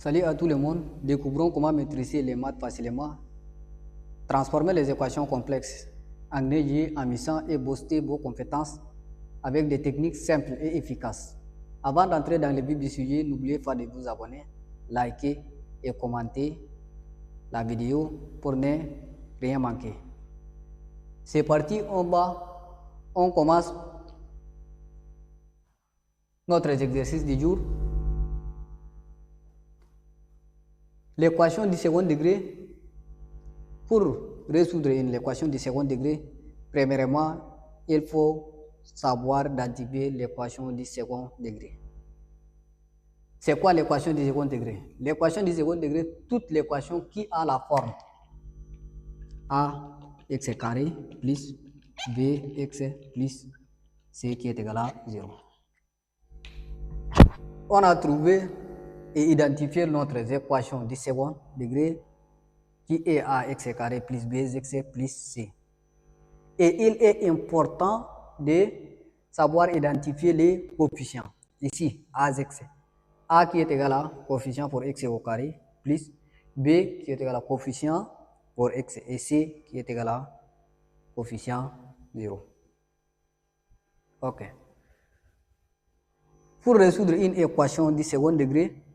Salut à tout le monde, découvrons comment maîtriser les maths facilement. Transformer les équations complexes en énergie, amusant et booster vos compétences avec des techniques simples et efficaces. Avant d'entrer dans le vif du sujet, n'oubliez pas de vous abonner, liker et commenter la vidéo pour ne rien manquer. C'est parti, on commence notre exercice du jour. L'équation du second degré. Pour résoudre une équation du second degré, premièrement, il faut savoir identifier l'équation du second degré. C'est quoi l'équation du second degré? L'équation du second degré, toute l'équation qui a la forme ax carré plus bx plus c qui est égal à 0. On a trouvé et identifié notre équation du second degré qui est ax carré plus bx plus c. Et il est important de savoir identifier les coefficients. Ici, ax, a qui est égal à coefficient pour x au carré, plus b qui est égal à coefficient pour x et c qui est égal à coefficient 0. Ok. Pour résoudre une équation du second degré,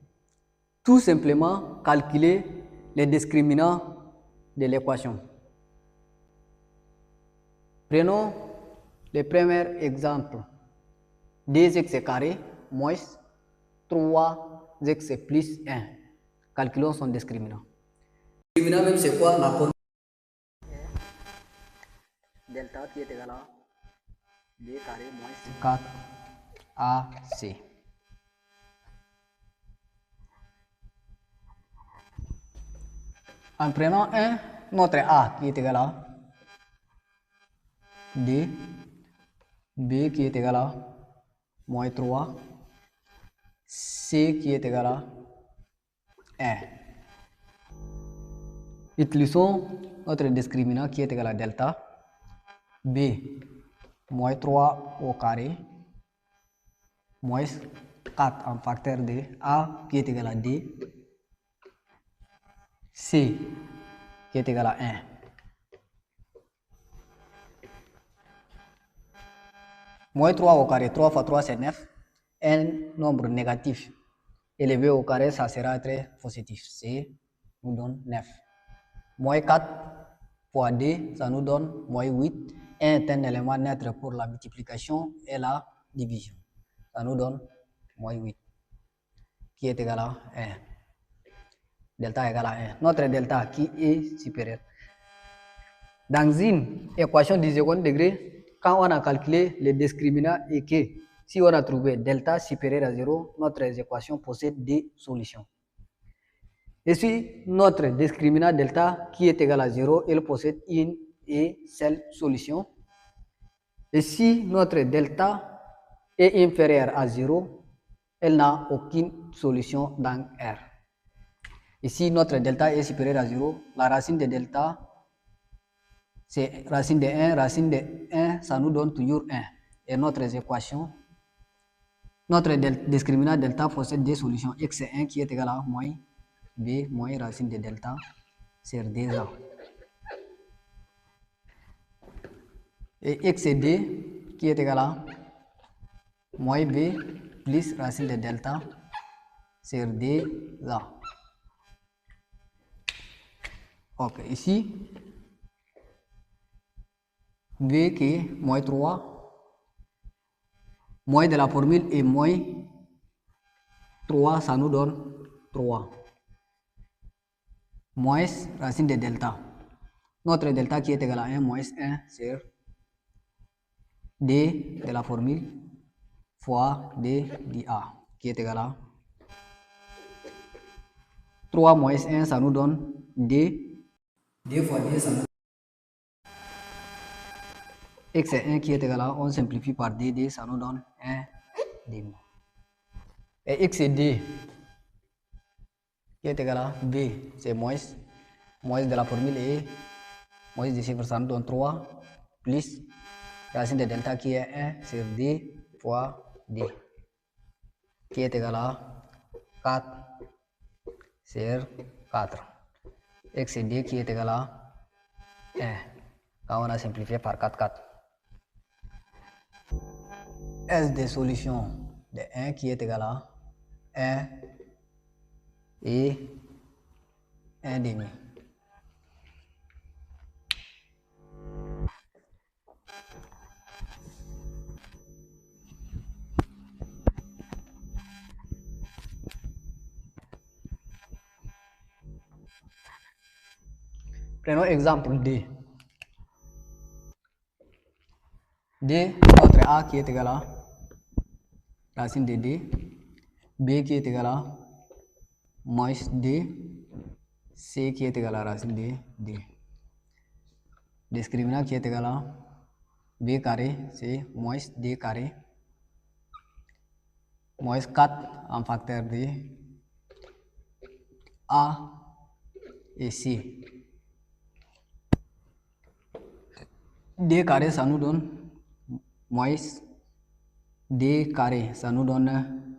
tout simplement calculer les discriminants de l'équation. Prenons le premier exemple. 2x carré moins 3x plus 1. Calculons son discriminant. Le discriminant même c'est quoi? La formule delta qui est égal à b carré moins 4ac. En prenant 1, notre a qui est égal à d, b qui est égal à moins 3, c qui est égal à 1. Utilisons notre discriminant qui est égal à delta, b moins 3 au carré, moins 4 en facteur de a qui est égal à d, c qui est égal à 1. Moins 3 au carré, 3 fois 3 c'est 9. Un nombre négatif élevé au carré, ça sera très positif. C nous donne 9. Moins 4 fois d, ça nous donne moins 8. 1 est un élément neutre pour la multiplication et la division. Ça nous donne moins 8, qui est égal à 1. Delta égale à 1. Notre delta qui est supérieur. Dans une équation du second degré, quand on a calculé le discriminant et que si on a trouvé delta supérieur à 0, notre équation possède des solutions. Et si notre discriminant delta qui est égal à 0, il possède une et seule solution. Et si notre delta est inférieur à 0, elle n'a aucune solution dans R. Ici, notre delta est supérieur à 0. La racine de delta, c'est racine de 1. Racine de 1, ça nous donne toujours 1. Et notre équation, notre discriminant delta possède des solutions. X est 1 qui est égal à moins b moins racine de delta sur 2a. Et x est d qui est égal à moins b plus racine de delta sur 2a. Ok, ici, b qui est moins 3, moins de la formule et moins 3, ça nous donne 3. Moins racine de delta. Notre delta qui est égal à 1 moins 1 sur d de la formule fois d dA qui est égal à 3 moins 1, ça nous donne d. d fois d, ça nous donne x est 1 qui est égal à, on simplifie par d, ça nous donne 1 demi. Et x est d qui est égal à b, c'est moins de la formule et moins des chiffres, ça nous donne 3 plus racine de delta qui est 1 sur d fois d qui est égal à 4 sur 4. X et D qui est égal à 1. Quand on a simplifié par 4, 4. S des solutions de 1 qui est égal à 1 et 1 demi. Prenons exemple D. D, notre A qui est égal à racine de D, B qui est égal à moins D, C qui est égal à racine de D. Discriminant qui est égal à B carré, c'est moins D carré, moins 4 en facteur de A et C. D carré, ça nous donne moins D carré, ça nous donne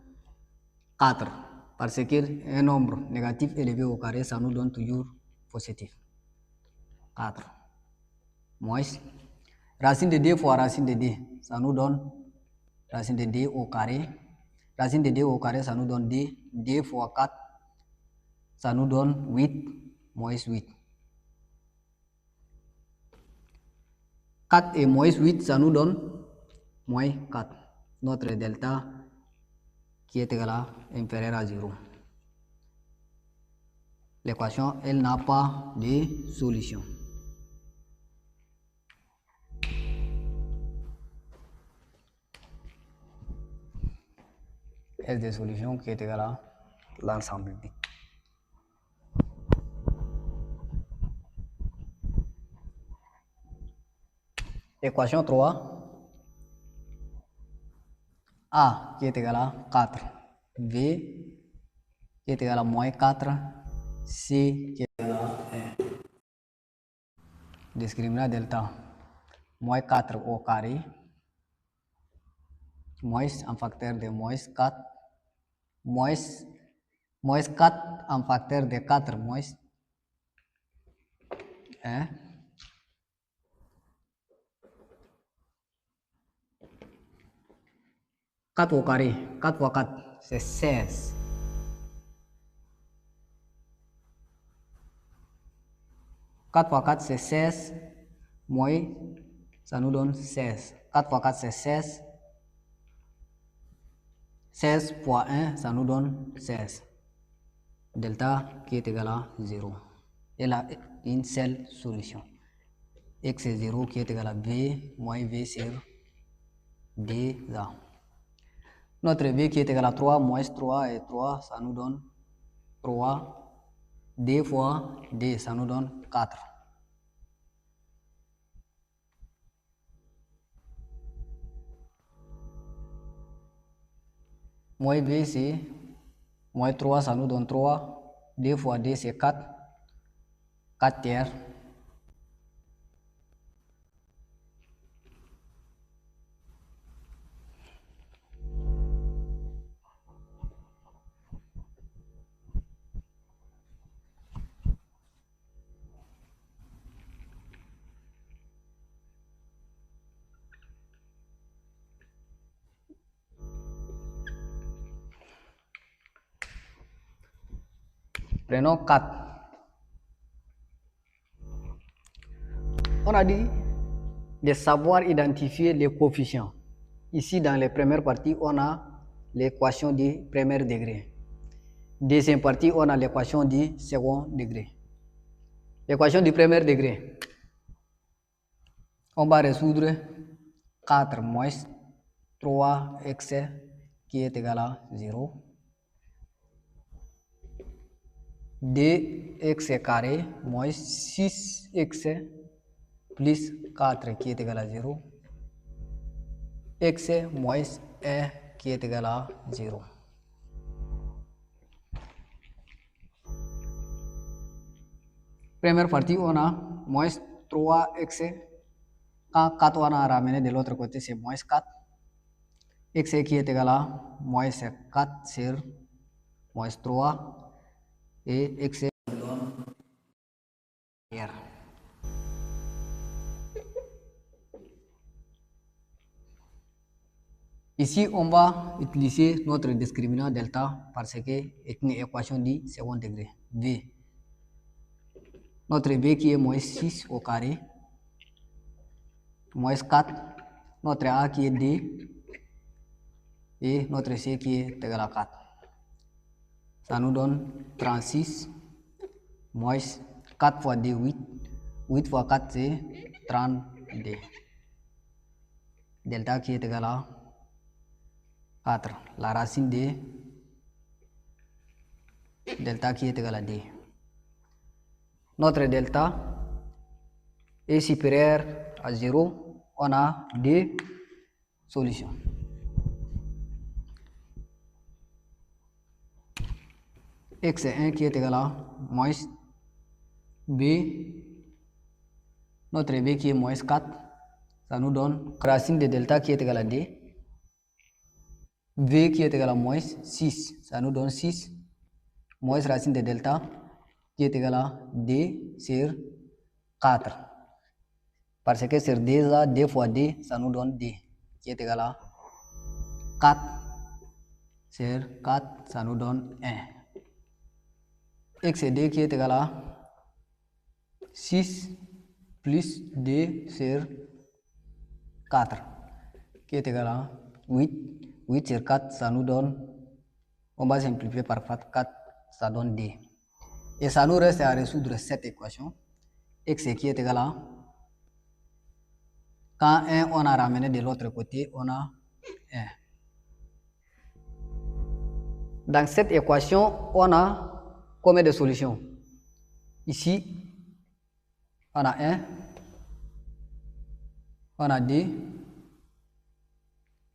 4. Parce qu'un nombre négatif élevé au carré, ça nous donne toujours positif. 4. Moins racine de D fois racine de D, ça nous donne racine de D au carré. Racine de D au carré, ça nous donne D. D fois 4, ça nous donne 8, moins 8. 4 et moins 8, ça nous donne moins 4. Notre delta qui est égal à inférieur à 0. L'équation, elle n'a pas de solution. S des solutions qui est égal à l'ensemble. Équation 3. A qui est égal à 4. V qui est égal à moins 4. C qui est égal à 1. Discriminant delta. Moins 4 au carré. Moins en facteur de moins 4. Moins 4 en facteur de 4 moins 1. Quatre au carré, 4 fois 4, c'est 16. 4 fois 4, c'est 16. Moins, ça nous donne 16. 4 fois 4, c'est 16. 16 fois 1, ça nous donne 16. Delta qui est égal à 0. Elle a une seule solution. X est 0 qui est égal à V moins V sur DA. Notre V qui est égal à 3 moins 3 et 3, ça nous donne 3. D fois D, ça nous donne 4. Moins B, c'est moins 3, ça nous donne 3. D fois D, c'est 4. 4 tiers. Prenons 4. On a dit de savoir identifier les coefficients. Ici, dans les premières parties, on a l'équation du premier degré. Deuxième partie, on a l'équation du second degré. L'équation du premier degré. On va résoudre 4 moins 3x qui est égal à 0. 2x carré moins 6x plus 4 qui est égal à 0. X moins 1 qui est égal à 0. Première partie, on a moins 3x. Quand 4 on a ramené de l'autre côté, c'est moins 4. X qui est égal à moins 4 sur moins 3. et x nous donne R. Ici, on va utiliser notre discriminant delta parce que c'est une équation du second degré. V. Notre V qui est moins 6 au carré, moins 4, notre A qui est D, et notre C qui est égal à 4. Ça nous donne 36, moins 4 fois D, 8. 8 fois 4, c'est 30D. Delta qui est égal à 4. La racine de delta qui est égal à D. Notre delta est supérieur à 0. On a deux solutions. X est 1 qui est égal à moins B. Notre B qui est moins 4. Ça nous donne racine de delta qui est égal à D. V qui est égal à moins 6. Ça nous donne 6. Moins racine de delta qui est égal à D sur 4. Parce que sur D, là, D fois D, ça nous donne D qui est égal à 4. Sur 4, ça nous donne 1. X et D qui est égal à 6 plus D sur 4 qui est égal à 8. 8 sur 4, ça nous donne, on va simplifier par 4, ça donne D. Et ça nous reste à résoudre cette équation. X qui est égal à, quand 1 on a ramené de l'autre côté, on a 1. Dans cette équation, on a combien de solutions? Ici, on a 1, on a 2,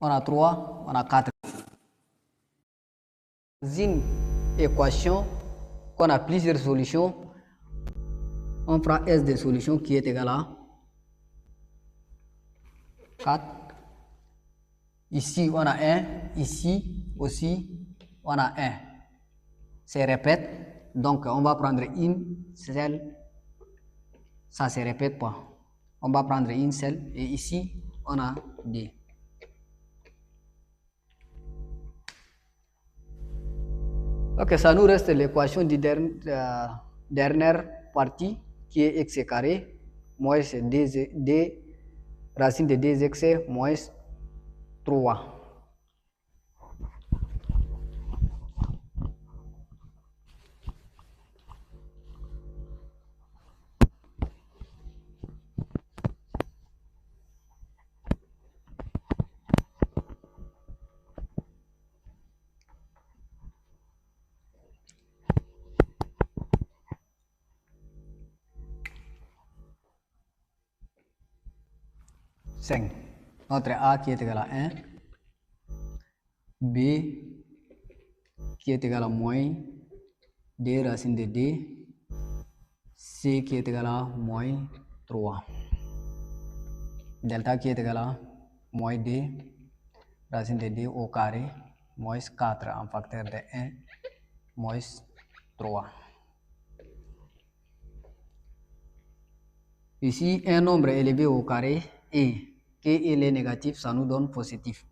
on a 3, on a 4. Une équation qu'on a plusieurs solutions, on prend S de solution qui est égal à 4. Ici, on a 1. Ici aussi, on a 1. Se répète. Donc, on va prendre une seule. Ça ne se répète pas. On va prendre une seule. Et ici, on a 2. Ok, ça nous reste l'équation du dernière partie qui est x carré moins d racine de 2x moins 3. Notre A qui est égal à 1, B qui est égal à moins 2 racine de 2, C qui est égal à moins 3, delta qui est égal à moins 2 racine de 2 au carré, moins 4 en facteur de 1, moins 3. Ici, un nombre élevé au carré et que il est négatif, ça nous donne positif.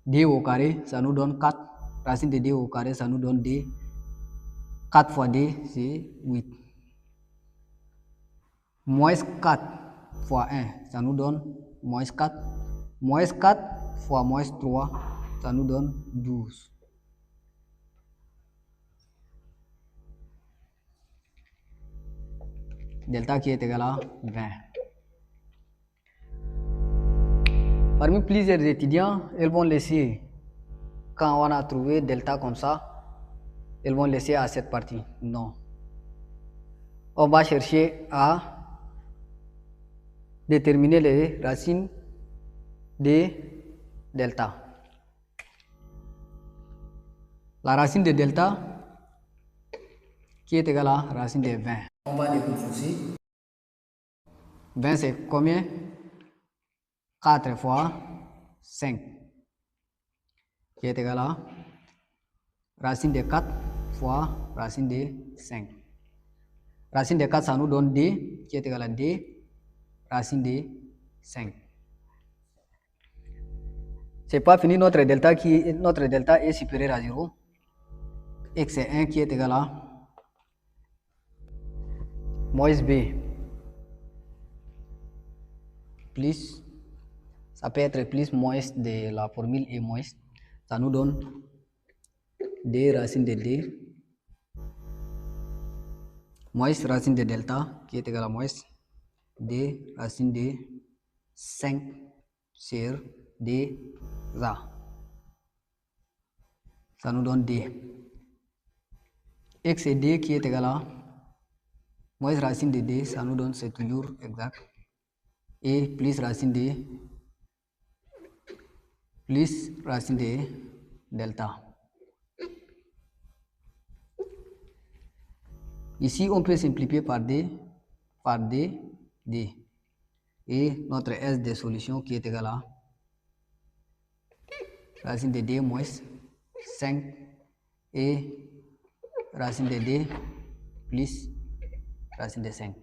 D au carré, ça nous donne 4. Racine de D au carré, ça nous donne D. 4 fois D, c'est 8. Moins 4 fois 1, ça nous donne moins 4. Moins 4 fois moins 3, ça nous donne 12. Delta qui est égal à 20. Parmi plusieurs étudiants, ils vont laisser, quand on a trouvé delta comme ça, ils vont laisser à cette partie. Non. On va chercher à déterminer les racines de delta. La racine de delta qui est égale à racine de 20. On va décomposer. 20 c'est combien? 4 fois 5 qui est égal à racine de 4 fois racine de 5. Racine de 4, ça nous donne D qui est égal à D racine de 5. C'est pas fini, notre delta est supérieur à 0. X est 1 qui est égal à moins B plus, ça peut être plus moins de la formule et moins, ça nous donne D racine de D moins racine de delta qui est égal à moins D racine de 5 sur D ça nous donne D. X et D qui est égal à moins racine de D, ça nous donne, c'est toujours exact, et plus racine de delta. Ici, on peut simplifier par D, D. Et notre S de solution qui est égal à racine de D moins 5 et racine de D plus racine de 5.